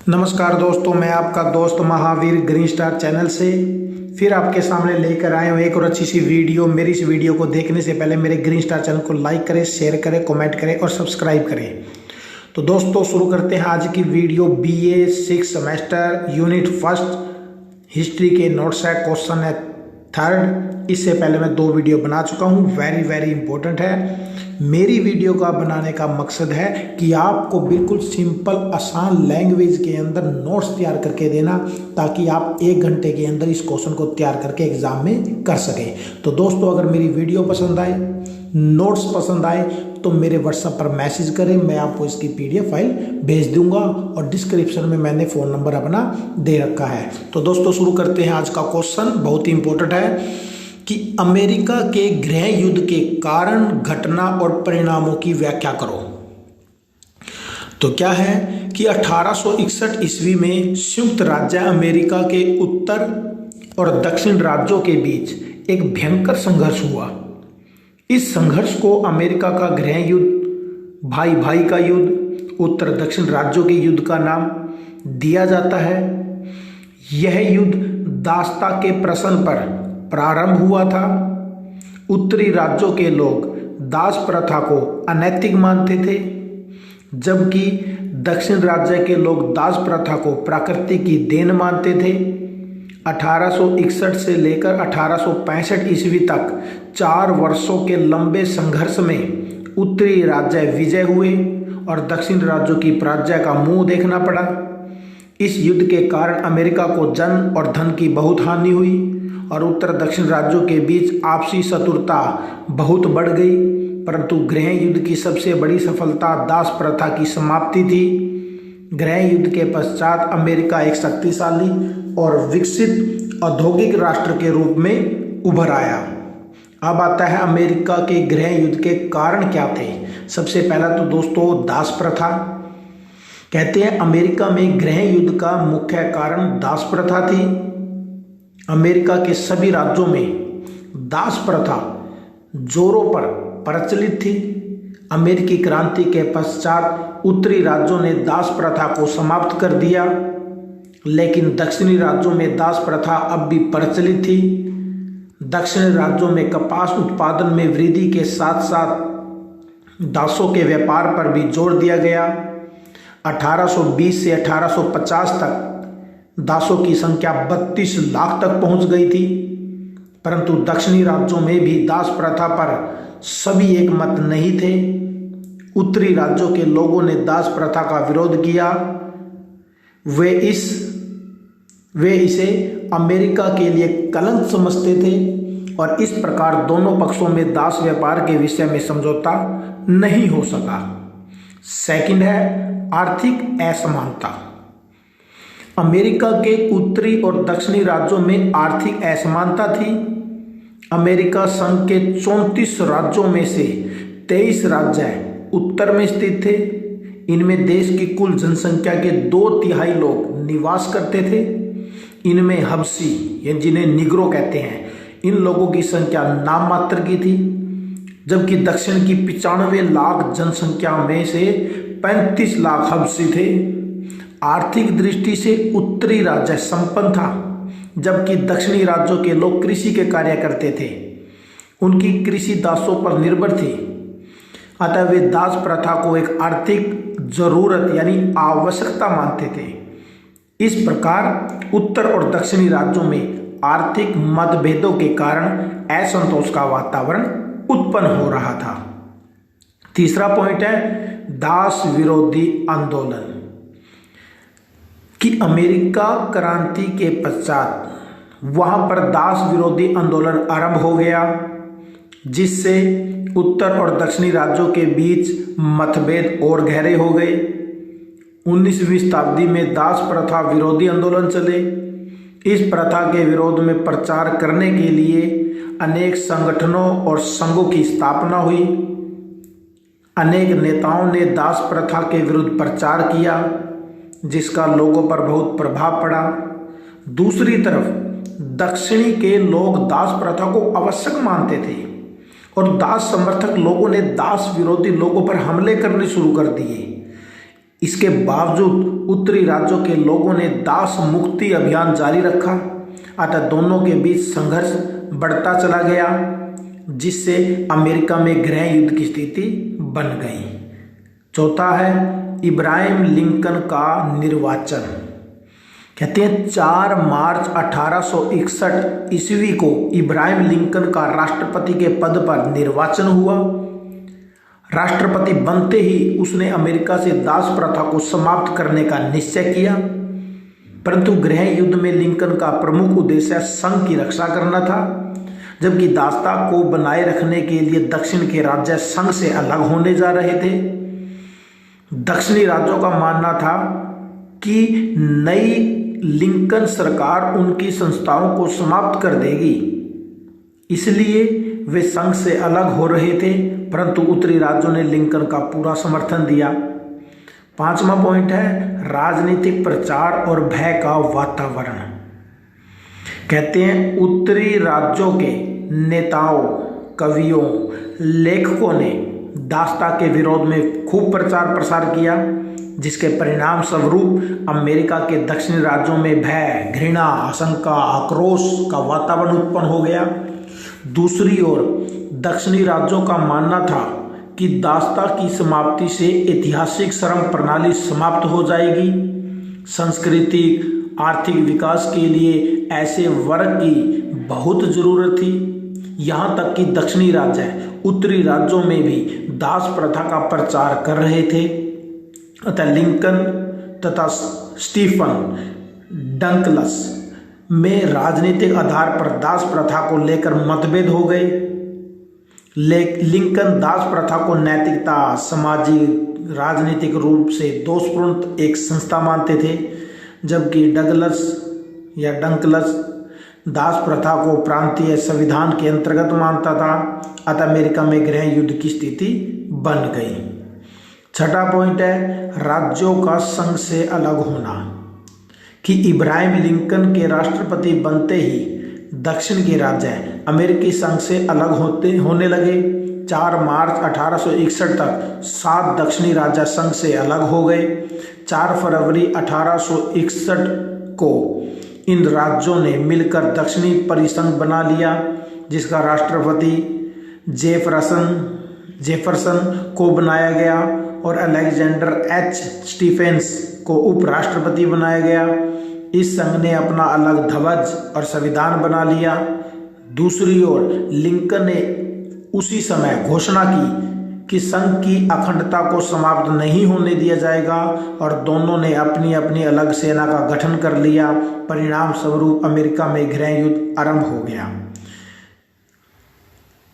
नमस्कार दोस्तों, मैं आपका दोस्त महावीर ग्रीन स्टार चैनल से फिर आपके सामने लेकर आए हूँ एक और अच्छी सी वीडियो। मेरी इस वीडियो को देखने से पहले मेरे ग्रीन स्टार चैनल को लाइक करें, शेयर करें, कमेंट करें और सब्सक्राइब करें। तो दोस्तों शुरू करते हैं आज की video. BA 6 semester unit first history के नोट्स है, क्वेश्चन है थर्ड। इससे पहले मैं 2 वीडियो बना चुका हूँ, वेरी इंपॉर्टेंट है। मेरी वीडियो का बनाने का मकसद है कि आपको बिल्कुल सिंपल आसान लैंग्वेज के अंदर नोट्स तैयार करके देना, ताकि आप 1 घंटे के अंदर इस क्वेश्चन को तैयार करके एग्जाम में कर सकें। तो दोस्तों अगर मेरी वीडियो पसंद आए, नोट्स पसंद आए तो मेरे व्हाट्सएप पर मैसेज करें, मैं आपको इसकी PDF फाइल भेज दूंगा और डिस्क्रिप्शन में मैंने फ़ोन नंबर अपना दे रखा है। तो दोस्तों शुरू करते हैं आज का क्वेश्चन, बहुत ही इंपॉर्टेंट है कि अमेरिका के गृह युद्ध के कारण, घटना और परिणामों की व्याख्या करो। तो क्या है कि 1861 ईस्वी में संयुक्त राज्य अमेरिका के उत्तर और दक्षिण राज्यों के बीच एक भयंकर संघर्ष हुआ। इस संघर्ष को अमेरिका का गृह युद्ध, भाई भाई का युद्ध, उत्तर दक्षिण राज्यों के युद्ध का नाम दिया जाता है। यह युद्ध दासता के प्रश्न पर प्रारंभ हुआ था। उत्तरी राज्यों के लोग दास प्रथा को अनैतिक मानते थे, जबकि दक्षिण राज्य के लोग दास प्रथा को प्रकृति की देन मानते थे। 1861 से लेकर 1865 ईस्वी तक 4 वर्षों के लंबे संघर्ष में उत्तरी राज्य विजय हुए और दक्षिण राज्यों की पराजय का मुंह देखना पड़ा। इस युद्ध के कारण अमेरिका को जन और धन की बहुत हानि हुई और उत्तर दक्षिण राज्यों के बीच आपसी शत्रुता बहुत बढ़ गई। परंतु गृह युद्ध की सबसे बड़ी सफलता दास प्रथा की समाप्ति थी। गृह युद्ध के पश्चात अमेरिका एक शक्तिशाली और विकसित औद्योगिक राष्ट्र के रूप में उभर आया। अब आता है अमेरिका के गृह युद्ध के कारण क्या थे। सबसे पहला तो दोस्तों दास प्रथा। कहते हैं अमेरिका में गृह युद्ध का मुख्य कारण दास प्रथा थी। अमेरिका के सभी राज्यों में दास प्रथा जोरों पर प्रचलित थी। अमेरिकी क्रांति के पश्चात उत्तरी राज्यों ने दास प्रथा को समाप्त कर दिया, लेकिन दक्षिणी राज्यों में दास प्रथा अब भी प्रचलित थी। दक्षिणी राज्यों में कपास उत्पादन में वृद्धि के साथ साथ दासों के व्यापार पर भी जोर दिया गया। 1820 से 1850 तक दासों की संख्या 32 लाख तक पहुंच गई थी। परंतु दक्षिणी राज्यों में भी दास प्रथा पर सभी एक मत नहीं थे। उत्तरी राज्यों के लोगों ने दास प्रथा का विरोध किया। वे इसे अमेरिका के लिए कलंक समझते थे और इस प्रकार दोनों पक्षों में दास व्यापार के विषय में समझौता नहीं हो सका। सेकंड है आर्थिक असमानता। अमेरिका के उत्तरी और दक्षिणी राज्यों में आर्थिक असमानता थी। अमेरिका संघ के 34 राज्यों में से 23 राज्य उत्तर में स्थित थे। इनमें देश की कुल जनसंख्या के 2/3 लोग निवास करते थे। इनमें हबशी, जिन्हें निग्रो कहते हैं, इन लोगों की संख्या नाम मात्र की थी, जबकि दक्षिण की 95 लाख जनसंख्या में से 35 लाख हबशी थे। आर्थिक दृष्टि से उत्तरी राज्य संपन्न था, जबकि दक्षिणी राज्यों के लोग कृषि के कार्य करते थे। उनकी कृषि दासों पर निर्भर थी, अतः वे दास प्रथा को एक आर्थिक जरूरत यानी आवश्यकता मानते थे। इस प्रकार उत्तर और दक्षिणी राज्यों में आर्थिक मतभेदों के कारण असंतोष का वातावरण उत्पन्न हो रहा था। तीसरा पॉइंट है दास विरोधी आंदोलन। कि अमेरिका क्रांति के पश्चात वहां पर दास विरोधी आंदोलन आरंभ हो गया, जिससे उत्तर और दक्षिणी राज्यों के बीच मतभेद और गहरे हो गए। 19वीं शताब्दी में दास प्रथा विरोधी आंदोलन चले। इस प्रथा के विरोध में प्रचार करने के लिए अनेक संगठनों और संघों की स्थापना हुई। अनेक नेताओं ने दास प्रथा के विरुद्ध प्रचार किया, जिसका लोगों पर बहुत प्रभाव पड़ा। दूसरी तरफ दक्षिणी के लोग दास प्रथा को आवश्यक मानते थे और दास समर्थक लोगों ने दास विरोधी लोगों पर हमले करने शुरू कर दिए। इसके बावजूद उत्तरी राज्यों के लोगों ने दास मुक्ति अभियान जारी रखा, अतः दोनों के बीच संघर्ष बढ़ता चला गया, जिससे अमेरिका में गृह युद्ध की स्थिति बन गई। चौथा है इब्राहिम लिंकन का निर्वाचन। कहते हैं 4 मार्च 1861 ईस्वी को इब्राहिम लिंकन का राष्ट्रपति के पद पर निर्वाचन हुआ। राष्ट्रपति बनते ही उसने अमेरिका से दास प्रथा को समाप्त करने का निश्चय किया, परंतु गृह युद्ध में लिंकन का प्रमुख उद्देश्य संघ की रक्षा करना था, जबकि दासता को बनाए रखने के लिए दक्षिण के राज्य संघ से अलग होने जा रहे थे। दक्षिणी राज्यों का मानना था कि नई लिंकन सरकार उनकी संस्थाओं को समाप्त कर देगी, इसलिए वे संघ से अलग हो रहे थे, परंतु उत्तरी राज्यों ने लिंकन का पूरा समर्थन दिया। 5वां पॉइंट है राजनीतिक प्रचार और भय का वातावरण। कहते हैं उत्तरी राज्यों के नेताओं, कवियों, लेखकों ने दासता के विरोध में खूब प्रचार प्रसार किया, जिसके परिणाम स्वरूप अमेरिका के दक्षिणी राज्यों में भय, घृणा, आशंका, आक्रोश का वातावरण उत्पन्न हो गया। दूसरी ओर दक्षिणी राज्यों का मानना था कि दासता की समाप्ति से ऐतिहासिक श्रम प्रणाली समाप्त हो जाएगी। सांस्कृतिक आर्थिक विकास के लिए ऐसे वर्ग की बहुत जरूरत थी। यहाँ तक कि दक्षिणी राज्य उत्तरी राज्यों में भी दास प्रथा का प्रचार कर रहे थे। अतः लिंकन तथा स्टीफन डंकल्स में राजनीतिक आधार पर दास प्रथा को लेकर मतभेद हो गए। लिंकन दास प्रथा को नैतिकता, सामाजिक, राजनीतिक रूप से दोषपूर्ण एक संस्था मानते थे, जबकि डंकल्स दास प्रथा को प्रांतीय संविधान के अंतर्गत मानता था। अतः अमेरिका में गृह युद्ध की स्थिति बन गई। 6वां पॉइंट है राज्यों का संघ से अलग होना, कि इब्राहिम लिंकन के राष्ट्रपति बनते ही दक्षिण के राज्य अमेरिकी संघ से अलग होने लगे। 4 मार्च 1861 तक 7 दक्षिणी राज्य संघ से अलग हो गए। 4 फरवरी 1861 को इन राज्यों ने मिलकर दक्षिणी परिसंघ बना लिया, जिसका राष्ट्रपति जेफरसन को बनाया गया और अलेक्जेंडर एच स्टीफेंस को उपराष्ट्रपति बनाया गया। इस संघ ने अपना अलग ध्वज और संविधान बना लिया। दूसरी ओर लिंकन ने उसी समय घोषणा की कि संघ की अखंडता को समाप्त नहीं होने दिया जाएगा, और दोनों ने अपनी अपनी अलग सेना का गठन कर लिया। परिणाम स्वरूप अमेरिका में गृह युद्ध आरंभ हो गया।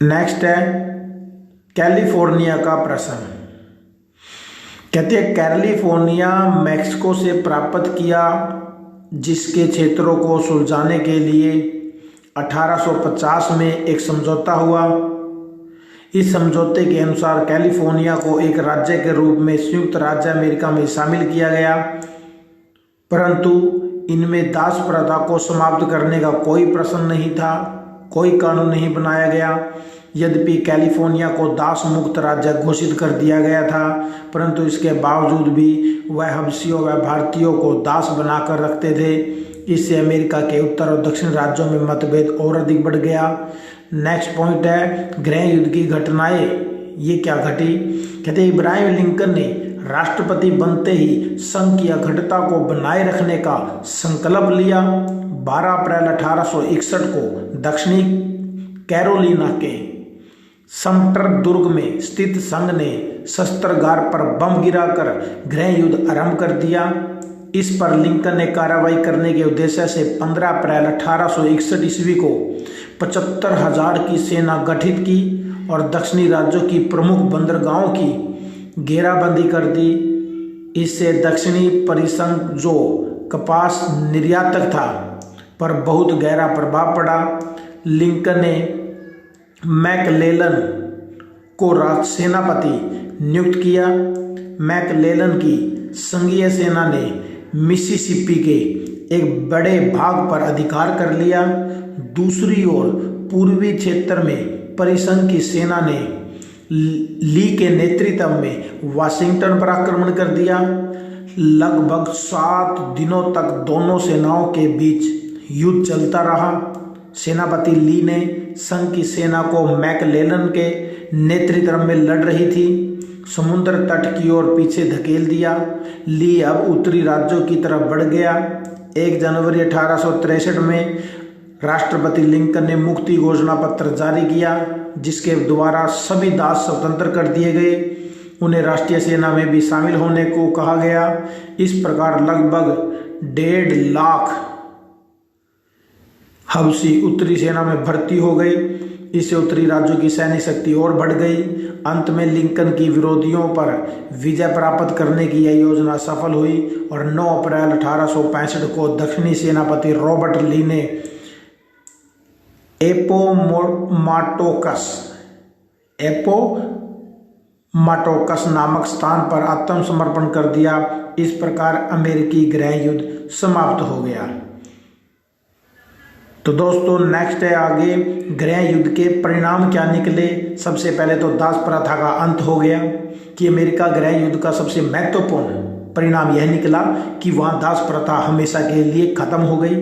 नेक्स्ट है कैलिफोर्निया का प्रश्न। कहते हैं कैलिफोर्निया मैक्सिको से प्राप्त किया, जिसके क्षेत्रों को सुलझाने के लिए 1850 में एक समझौता हुआ। इस समझौते के अनुसार कैलिफोर्निया को एक राज्य के रूप में संयुक्त राज्य अमेरिका में शामिल किया गया, परंतु इनमें दास प्रथा को समाप्त करने का कोई प्रश्न नहीं था, कोई कानून नहीं बनाया गया। यद्यपि कैलिफोर्निया को दास मुक्त राज्य घोषित कर दिया गया था, परंतु इसके बावजूद भी वह हबशियों व भारतीयों को दास बनाकर रखते थे। इससे अमेरिका के उत्तर और दक्षिण राज्यों में मतभेद और अधिक बढ़ गया। नेक्स्ट पॉइंट है गृह युद्ध की घटनाएं। ये क्या घटी? कहते हैं इब्राहिम लिंकन ने राष्ट्रपति बनते ही संघ की अखंडता को बनाए रखने का संकल्प लिया। 12 अप्रैल 1861 को दक्षिणी कैरोलिना के समटर दुर्ग में स्थित संघ ने शस्त्रागार पर बम गिराकर गृह युद्ध आरंभ कर दिया। इस पर लिंकन ने कार्रवाई करने के उद्देश्य से 15 अप्रैल 1861 ईस्वी को 75,000 की सेना गठित की और दक्षिणी राज्यों की प्रमुख बंदरगाहों की घेराबंदी कर दी। इससे दक्षिणी परिसंघ जो कपास निर्यातक था पर बहुत गहरा प्रभाव पड़ा। लिंकन ने मैकलेलन को सेनापति नियुक्त किया। मैकलेलन की संघीय सेना ने मिसिसिपी के एक बड़े भाग पर अधिकार कर लिया। दूसरी ओर पूर्वी क्षेत्र में परिसंघ की सेना ने ली के नेतृत्व में वाशिंगटन पर आक्रमण कर दिया। लगभग 7 दिनों तक दोनों सेनाओं के बीच युद्ध चलता रहा। सेनापति ली ने संघ की सेना को मैकलेलन के नेतृत्व में लड़ रही थी समुद्र तट की ओर पीछे धकेल दिया। ली अब उत्तरी राज्यों की तरफ बढ़ गया। 1 जनवरी 1863 में राष्ट्रपति लिंकन ने मुक्ति घोषणा पत्र जारी किया, जिसके द्वारा सभी दास स्वतंत्र कर दिए गए। उन्हें राष्ट्रीय सेना में भी शामिल होने को कहा गया। इस प्रकार लगभग 1.5 लाख हबशी उत्तरी सेना में भर्ती हो गए। इससे उत्तरी राज्यों की सैन्य शक्ति और बढ़ गई। अंत में लिंकन की विरोधियों पर विजय प्राप्त करने की यह योजना सफल हुई और 9 अप्रैल 1865 को दक्षिणी सेनापति रॉबर्ट ली ने एपोमाटोकस नामक स्थान पर आत्मसमर्पण कर दिया। इस प्रकार अमेरिकी गृह युद्ध समाप्त हो गया। तो दोस्तों नेक्स्ट है आगे गृह युद्ध के परिणाम क्या निकले। सबसे पहले तो दास प्रथा का अंत हो गया कि अमेरिका गृह युद्ध का सबसे महत्वपूर्ण परिणाम यह निकला कि वहां दास प्रथा हमेशा के लिए खत्म हो गई।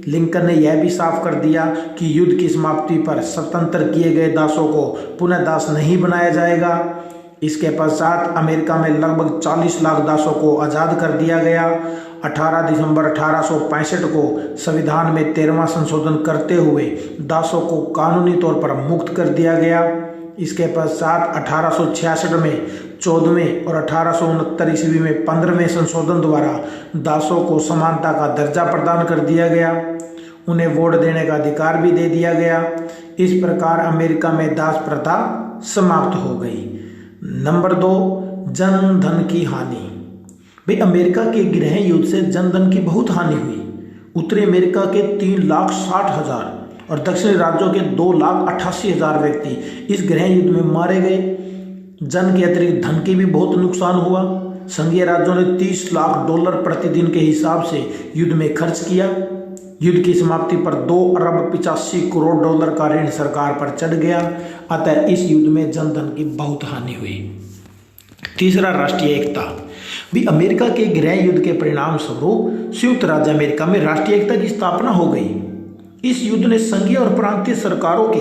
लिंकन ने यह भी साफ कर दिया कि युद्ध की समाप्ति पर स्वतंत्र किए गए दासों को पुनः दास नहीं बनाया जाएगा। इसके पश्चात अमेरिका में लगभग 40 लाख दासों को आज़ाद कर दिया गया। 18 दिसंबर 1865 को संविधान में 13वां संशोधन करते हुए दासों को कानूनी तौर पर मुक्त कर दिया गया। इसके पश्चात 1866 में 14वें और 1869 ईस्वी में 15वें संशोधन द्वारा दासों को समानता का दर्जा प्रदान कर दिया गया। उन्हें वोट देने का अधिकार भी दे दिया गया। इस प्रकार अमेरिका में दास प्रथा समाप्त हो गई। नंबर 2, जन धन की हानि। भाई अमेरिका के गृह युद्ध से जनधन की बहुत हानि हुई। उत्तरी अमेरिका के 3,60,000 और दक्षिणी राज्यों के 2,88,000 व्यक्ति इस गृह युद्ध में मारे गए। जन के अतिरिक्त धन की भी बहुत नुकसान हुआ। संघीय राज्यों ने $30 लाख प्रतिदिन के हिसाब से युद्ध में खर्च किया। युद्ध की समाप्ति पर $2 अरब 85 करोड़ का ऋण सरकार पर चढ़ गया। अतः इस युद्ध में जनधन की बहुत हानि हुई। तीसरा, राष्ट्रीय एकता। भी अमेरिका के गृह युद्ध के परिणाम स्वरूप संयुक्त राज्य अमेरिका में राष्ट्रीय एकता की स्थापना हो गई। इस युद्ध ने संघीय और प्रांतीय सरकारों के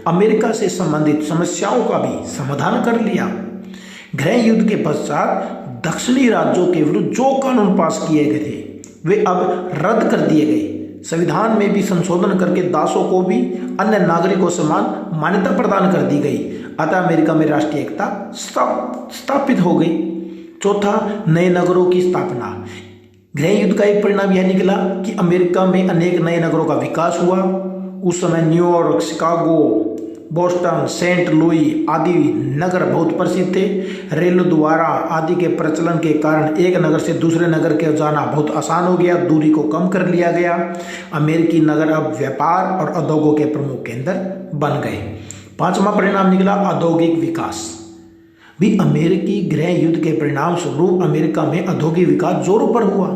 अमेरिका से संबंधित समस्याओं का भी समाधान कर लिया। गृह युद्ध के पश्चात दक्षिणी राज्यों के विरुद्ध जो कानून पास किए गए थे वे अब रद्द कर दिए गए। संविधान में भी संशोधन करके दासों को भी अन्य नागरिकों समान मान्यता प्रदान कर दी गई। अतः अमेरिका में राष्ट्रीय एकता स्थापित हो गई। चौथा, नए नगरों की स्थापना। गृह युद्ध का एक परिणाम यह निकला कि अमेरिका में अनेक नए नगरों का विकास हुआ। उस समय New York, Chicago, Boston, Saint Louis आदि नगर बहुत प्रसिद्ध थे। रेल द्वारा आदि के प्रचलन के कारण एक नगर से दूसरे नगर के जाना बहुत आसान हो गया। दूरी को कम कर लिया गया। अमेरिकी नगर अब व्यापार और उद्योगों के प्रमुख केंद्र बन गए। पांचवा परिणाम निकला औद्योगिक विकास। भी अमेरिकी गृह युद्ध के परिणाम स्वरूप अमेरिका में औद्योगिक विकास जोरों पर हुआ।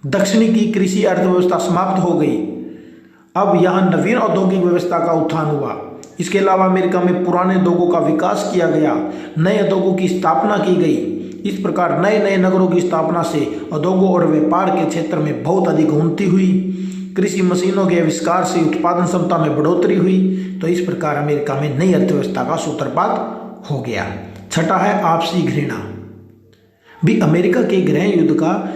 दक्षिणी की कृषि अर्थव्यवस्था समाप्त हो गई। अब यहाँ नवीन औद्योगिक व्यवस्था का उत्थान हुआ। इसके अलावा अमेरिका में पुराने उद्योगों का विकास किया गया। नए उद्योगों की स्थापना की गई। इस प्रकार नए नए नगरों की स्थापना से उद्योगों और व्यापार के क्षेत्र में बहुत अधिक उन्नति हुई। कृषि मशीनों के आविष्कार से उत्पादन क्षमता में बढ़ोतरी हुई। तो इस प्रकार अमेरिका में नई अर्थव्यवस्था का सूत्रपात हो गया। छठा है आपसी घृणा। भी अमेरिका के गृह युद्ध का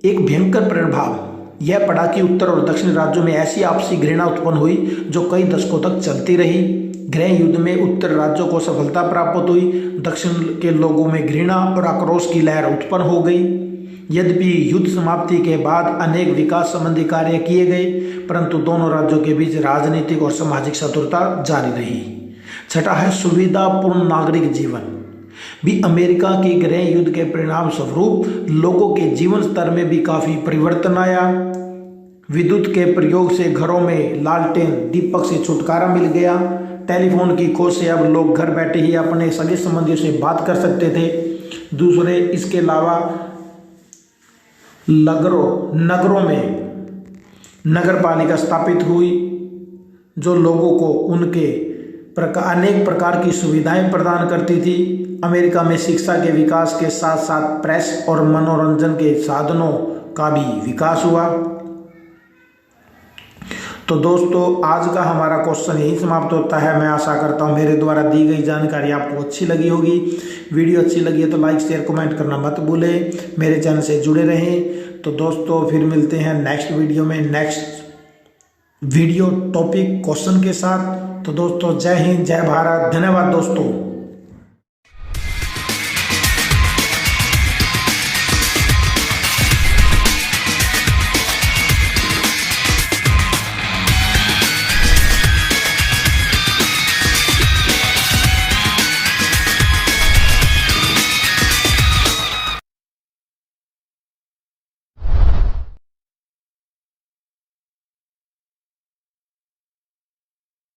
एक भयंकर प्रभाव यह पड़ा कि उत्तर और दक्षिण राज्यों में ऐसी आपसी घृणा उत्पन्न हुई जो कई दशकों तक चलती रही। गृह युद्ध में उत्तर राज्यों को सफलता प्राप्त हुई। दक्षिण के लोगों में घृणा और आक्रोश की लहर उत्पन्न हो गई। यद्यपि युद्ध समाप्ति के बाद अनेक विकास संबंधी कार्य किए गए, परंतु दोनों राज्यों के बीच राजनीतिक और सामाजिक शत्रुता जारी रही। छठा है सुविधापूर्ण नागरिक जीवन। भी अमेरिका के गृह युद्ध के परिणाम स्वरूप लोगों के जीवन स्तर में भी काफी परिवर्तन आया। विद्युत के प्रयोग से घरों में लालटेन दीपक से छुटकारा मिल गया। टेलीफोन की खोज से अब लोग घर बैठे ही अपने सगे संबंधियों से बात कर सकते थे। दूसरे, इसके अलावा नगरों में नगर पालिका स्थापित हुई जो लोगों को उनके अनेक प्रकार की सुविधाएं प्रदान करती थी। अमेरिका में शिक्षा के विकास के साथ साथ प्रेस और मनोरंजन के साधनों का भी विकास हुआ। तो दोस्तों आज का हमारा क्वेश्चन यही समाप्त होता है। मैं आशा करता हूँ मेरे द्वारा दी गई जानकारी आपको अच्छी लगी होगी। वीडियो अच्छी लगी है तो लाइक शेयर कमेंट करना मत भूलें। मेरे चैनल से जुड़े रहें। तो दोस्तों फिर मिलते हैं नेक्स्ट वीडियो में, नेक्स्ट वीडियो टॉपिक क्वेश्चन के साथ। तो दोस्तों जय हिंद, जय भारत, धन्यवाद दोस्तों।